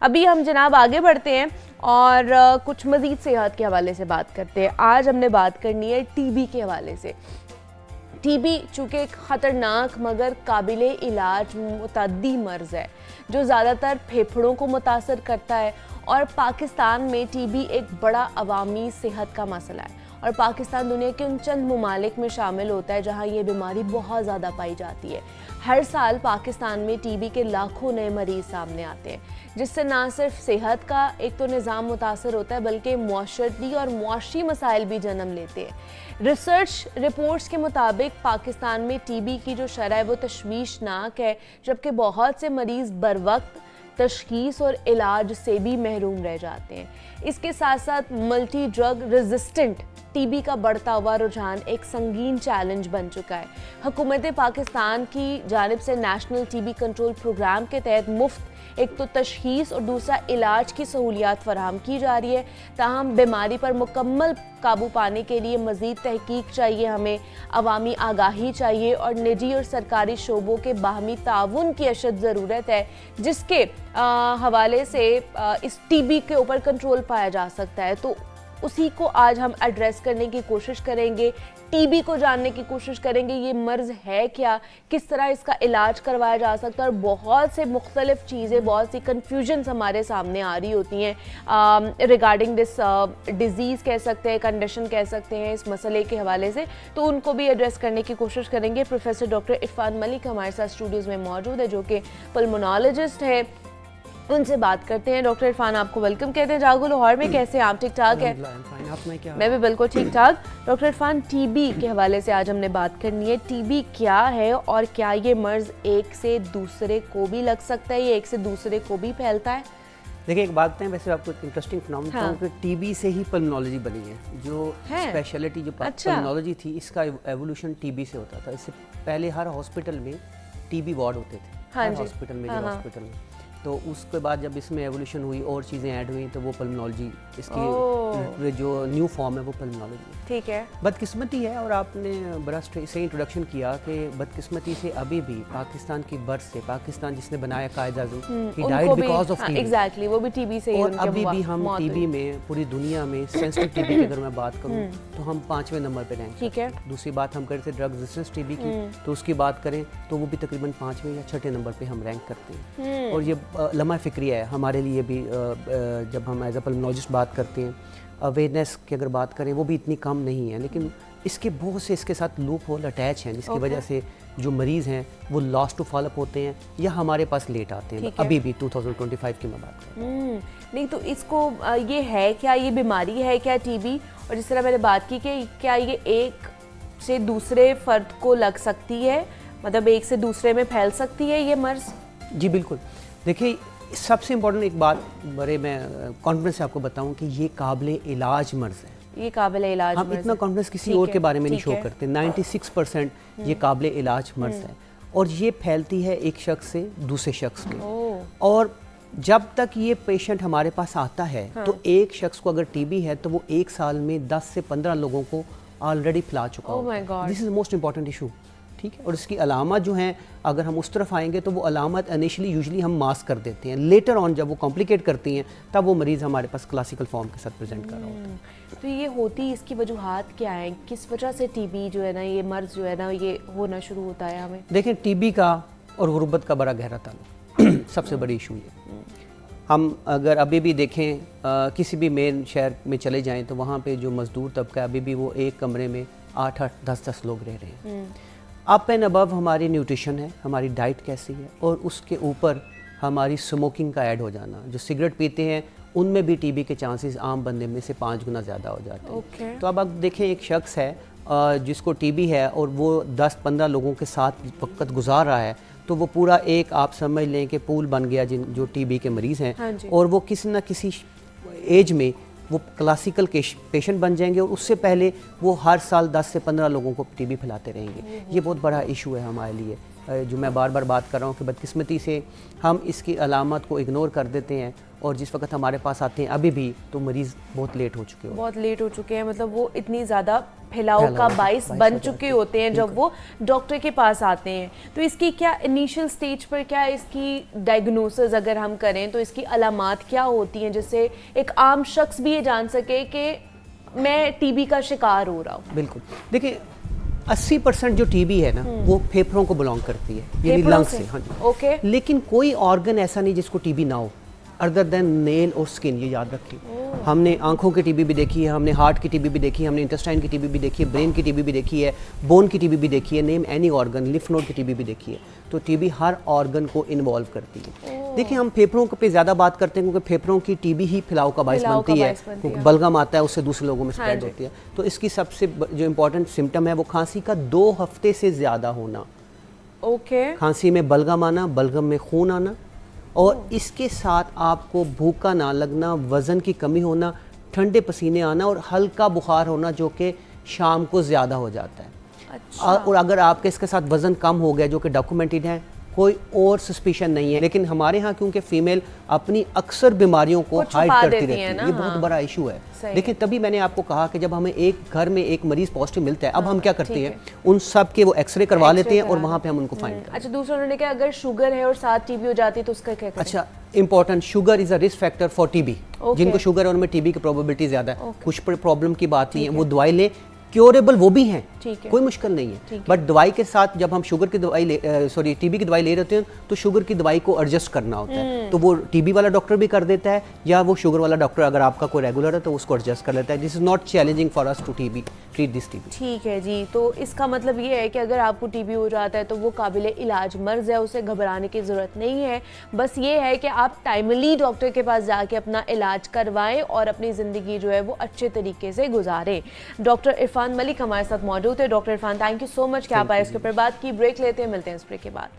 अभी हम जनाब आगे बढ़ते हैं और कुछ मज़ीद सेहत के हवाले से बात करते हैं। आज हमने बात करनी है टीबी के हवाले से। टीबी चूँकि एक ख़तरनाक मगर काबिले इलाज मुतअद्दी मर्ज़ है जो ज़्यादातर फेफड़ों को मुतासर करता है और पाकिस्तान में टीबी एक बड़ा अवामी सेहत का मसला है और पाकिस्तान दुनिया के उन चंद ममालिक में शामिल होता है जहां ये बीमारी बहुत ज़्यादा पाई जाती है। हर साल पाकिस्तान में टीबी के लाखों नए मरीज़ सामने आते हैं जिससे ना सिर्फ सेहत का एक तो निज़ाम मुतासर होता है बल्कि मुआशरती और मुआशी मसाइल भी जन्म लेते हैं। रिसर्च रिपोर्ट्स के मुताबिक पाकिस्तान में टीबी की जो शरह है वो तशवीशनाक है, जबकि बहुत से मरीज़ बर वक्त तशखीस और इलाज से भी महरूम रह जाते हैं। इसके साथ साथ मल्टी ड्रग रेजिस्टेंट टीबी का बढ़ता हुआ रुझान एक संगीन चैलेंज बन चुका है। हुकूमत पाकिस्तान की जानिब से नेशनल टीबी कंट्रोल प्रोग्राम के तहत मुफ्त एक तो तशखीस और दूसरा इलाज की सहूलियात फराहम की जा रही है। ताहम बीमारी पर मुकम्मल काबू पाने के लिए मज़ीद तहकीक चाहिए, हमें अवामी आगाही चाहिए और निजी और सरकारी शोबों के बाहमी ताउन की अशद ज़रूरत है, जिसके हवाले से इस टीबी के ऊपर कंट्रोल पाया जा सकता है। तो उसी को आज हम एड्रेस करने की कोशिश करेंगे, टीबी को जानने की कोशिश करेंगे, ये मर्ज़ है क्या, किस तरह इसका इलाज करवाया जा सकता है। और बहुत से मुख्तलिफ चीज़ें, बहुत सी कन्फ्यूजन्स हमारे सामने आ रही होती हैं रिगार्डिंग दिस डिज़ीज़ कह सकते हैं, कंडीशन कह सकते हैं, इस मसले के हवाले से, तो उनको भी एड्रेस करने की कोशिश करेंगे। प्रोफेसर डॉक्टर इरफान मलिक हमारे साथ स्टूडियोज़ में मौजूद है जो कि पल्मोनोलॉजिस्ट है, उनसे बात करते हैं। डॉक्टर इरफान, आपको वेलकम कहते हैं। जागो लाहौर में कैसे आप? ठीक ठाक है? मैं भी बिल्कुल ठीक ठाक। डॉक्टर इरफान, टीबी के हवाले से आज हमने बात करनी है। टीबी क्या है और क्या ये मर्ज एक से दूसरे को भी लग सकता है, ये एक से दूसरे को भी फैलता है? देखिए, एक बात है, वैसे आपको इंटरेस्टिंग फिनोमेना बताऊं कि टीबी से ही पल्मोनोलॉजी बनी है। जो स्पेशलिटी जो पल्मोनॉलजी थी, इसका एवोल्यूशन टीबी से होता था। इससे पहले हर हॉस्पिटल में टीबी वार्ड होते थे, हर हॉस्पिटल में, हॉस्पिटल में। तो उसके बाद जब इसमें एवोल्यूशन हुई और चीज़ें ऐड हुई तो वो पल्मोनोलॉजी, इसकी जो न्यू फॉर्म है वो पल्मोनोलॉजी। ठीक है, बदकिस्मती है, और आपने बड़ा सही इंट्रोडक्शन किया कि बदकिस्मती से अभी भी पाकिस्तान की बर्थ से, पाकिस्तान जिसने बनाया Quaid-e-Azam, he died because of TB. Exactly, वो भी टीबी से ही। और अभी भी हम टीबी में पूरी दुनिया में सेंसिटिव टीबी की अगर मैं बात करूँ तो हम 5वें नंबर पे रैंक। ठीक है, दूसरी बात हम करते ड्रग रेजिस्टेंस टीबी की, तो उसकी बात करें तो वो भी तकरीबन 5वें या 6ठे नंबर पे हम रैंक करते हैं। और ये लम्हा फ़िक्रिया है हमारे लिए भी। जब हम एज ए पल्मोनोलॉजिस्ट बात करते हैं, अवेयरनेस की अगर बात करें वो भी इतनी कम नहीं है, लेकिन इसके बहुत से इसके साथ लूप होल अटैच हैं, जिसकी वजह से जो मरीज़ हैं वो लॉस्ट टू फॉलोअप होते हैं या हमारे पास लेट आते हैं। अभी भी 2025 की मैं बात करूँ नहीं, तो इसको ये है क्या, ये बीमारी है क्या टीबी? और जिस तरह मैंने बात की कि क्या ये एक से दूसरे फ़र्द को लग सकती है, मतलब एक से दूसरे में फैल सकती है ये मर्ज़? जी बिल्कुल। देखिए, सबसे इम्पोर्टेंट एक बात बड़े मैं कॉन्फिडेंस से आपको बताऊं कि ये काबिले इलाज मर्ज़ है। ये काबिले इलाज हम इतना कॉन्फिडेंस किसी और के बारे में नहीं शो करते। 96% ये काबिले इलाज मर्ज़ है और ये फैलती है एक शख्स से दूसरे शख्स में। और जब तक ये पेशेंट हमारे पास आता है तो एक शख्स को अगर टीबी है तो वो 1 साल में 10 से 15 लोगों को ऑलरेडी फैला चुका है। This is most important issue. ठीक है, और इसकी अलामत जो हैं, अगर हम उस तरफ आएंगे तो वो अलामत इनिशियली यूजुअली हम मास्क कर देते हैं, लेटर ऑन जब वो कॉम्प्लिकेट करती हैं तब वो मरीज़ हमारे पास क्लासिकल फॉर्म के साथ प्रेजेंट कर रहा होता है। तो ये होती, इसकी वजूहात क्या हैं, किस वजह से टीबी जो है ना, ये मर्ज़ जो है ना, ये होना शुरू होता है हमें? देखें, टीबी का और गुर्बत का बड़ा गहरा ताल्लुक सबसे बड़ी इशू है। हम अगर अभी भी देखें किसी भी मेन शहर में चले जाएँ तो वहाँ पर जो मज़दूर तबका है अभी भी वो एक कमरे में 8-8, 10-10 लोग रह रहे हैं। अप एंड अबव हमारी न्यूट्रिशन है, हमारी डाइट कैसी है, और उसके ऊपर हमारी स्मोकिंग का ऐड हो जाना। जो सिगरेट पीते हैं उनमें भी टीबी के चांसेस आम बंदे में से 5 गुना ज़्यादा हो जाते हैं। तो अब आप देखें, एक शख्स है जिसको टीबी है और वो 10-15 लोगों के साथ वक्त गुजार रहा है, तो वो पूरा एक आप समझ लें कि पूल बन गया जो टीबी के मरीज़ हैं। और वो किसी न किसी एज में वो क्लासिकल पेशेंट बन जाएंगे और उससे पहले वो हर साल 10 से 15 लोगों को टीबी फैलाते रहेंगे। ये बहुत बड़ा इशू है हमारे लिए जो मैं बार बार बात कर रहा हूँ कि बदकिस्मती से हम इसकी अलामत को इग्नोर कर देते हैं, और जिस वक्त हमारे पास आते हैं अभी भी तो मरीज़ बहुत लेट हो चुके हो, बहुत लेट हो चुके हैं, मतलब वो इतनी ज़्यादा फैलाव का बाइस बन चुके होते हैं जब वो डॉक्टर के पास आते हैं। तो इसकी क्या इनिशियल स्टेज पर क्या इसकी डायग्नोसिस अगर हम करें तो इसकी अलामात क्या होती हैं, जिससे एक आम शख्स भी ये जान सके कि मैं टीबी का शिकार हो रहा हूँ? बिल्कुल, देखिए 80% जो टीबी है ना वो फेफड़ों को बिलोंग करती है, यानी लंग्स से। हाँ जी, ओके। लेकिन कोई ऑर्गन ऐसा नहीं जिसको टीबी ना हो अदर देन नेल और स्किन, ये याद रखिए। हमने आंखों की टीबी भी देखी है, हमने हार्ट की टीबी भी देखी है, हमने इंटेस्टाइन की टीबी भी देखी है, ब्रेन की टीबी भी देखी है, बोन की टीबी भी देखी है, name any organ, lymph node की टीबी भी देखी है। तो टीबी हर ऑर्गन को इन्वॉल्व करती है। देखिए हम फेफड़ों पे ज़्यादा बात करते हैं क्योंकि फेफड़ों की टीबी ही फैलाव का बायस बनती है, क्योंकि बलगम आता है उससे दूसरे लोगों में स्प्रेड होती है। तो इसकी सबसे जो इम्पोर्टेंट सिम्टम है वो खांसी का 2 हफ्ते से ज़्यादा होना। ओके। खांसी में बलगम आना, बलगम में खून आना, और इसके साथ आपको भूखा ना लगना, वज़न की कमी होना, ठंडे पसीने आना और हल्का बुखार होना जो कि शाम को ज़्यादा हो जाता है। अच्छा। और अगर आपके इसके साथ वज़न कम हो गया जो कि डॉक्यूमेंटेड है, कोई और सस्पिशन नहीं है, लेकिन हमारे यहाँ क्योंकि फीमेल अपनी अक्सर बीमारियों को हाइड करती रहती है, ये बहुत बड़ा इशू है। देखिए तभी मैंने आपको कहा कि जब हमें एक घर में एक मरीज पॉजिटिव मिलता है, अब हम क्या करते हैं, उन सब के वो एक्सरे करवा लेते हैं और वहाँ पे हम उनको फाइंड करते हैं। अच्छा, दूसरा उन्होंने कहा अगर शुगर है और साथ टीबी हो जाती है तो उसका क्या करें? अच्छा, important, sugar is a risk factor for TB. जिनको शुगर है उनमें टीबी की प्रोबेबिलिटी ज्यादा है। कुछ प्रॉब्लम की बात नहीं है, वो दवाई ले, क्योरेबल वो भी हैं, कोई मुश्किल नहीं है। बट दवाई के साथ जब हम शुगर की दवाई टीबी की दवाई ले रहे होते हैं तो शुगर की दवाई को एडजस्ट करना होता है। तो वो टीबी वाला डॉक्टर भी कर देता है, या वो शुगर वाला डॉक्टर अगर आपका कोई रेगुलर है तो उसको एडजस्ट कर लेता है। This is not challenging for us to treat this TB. ठीक है जी, तो इसका मतलब ये है कि अगर आपको टीबी हो जाता है तो वो काबिल इलाज मर्ज है, उसे घबराने की ज़रूरत नहीं है। बस ये है कि आप टाइमली डॉक्टर के पास जाके अपना इलाज करवाएं और अपनी ज़िंदगी जो है वो अच्छे तरीके से गुजारें। डॉक्टर इरफान मलिक हमारे साथ मौजूद है। Doctor Irfan, thank you so much कि आप आए, इसके ऊपर बात की। ब्रेक लेते हैं, मिलते हैं इस ब्रेक के बाद।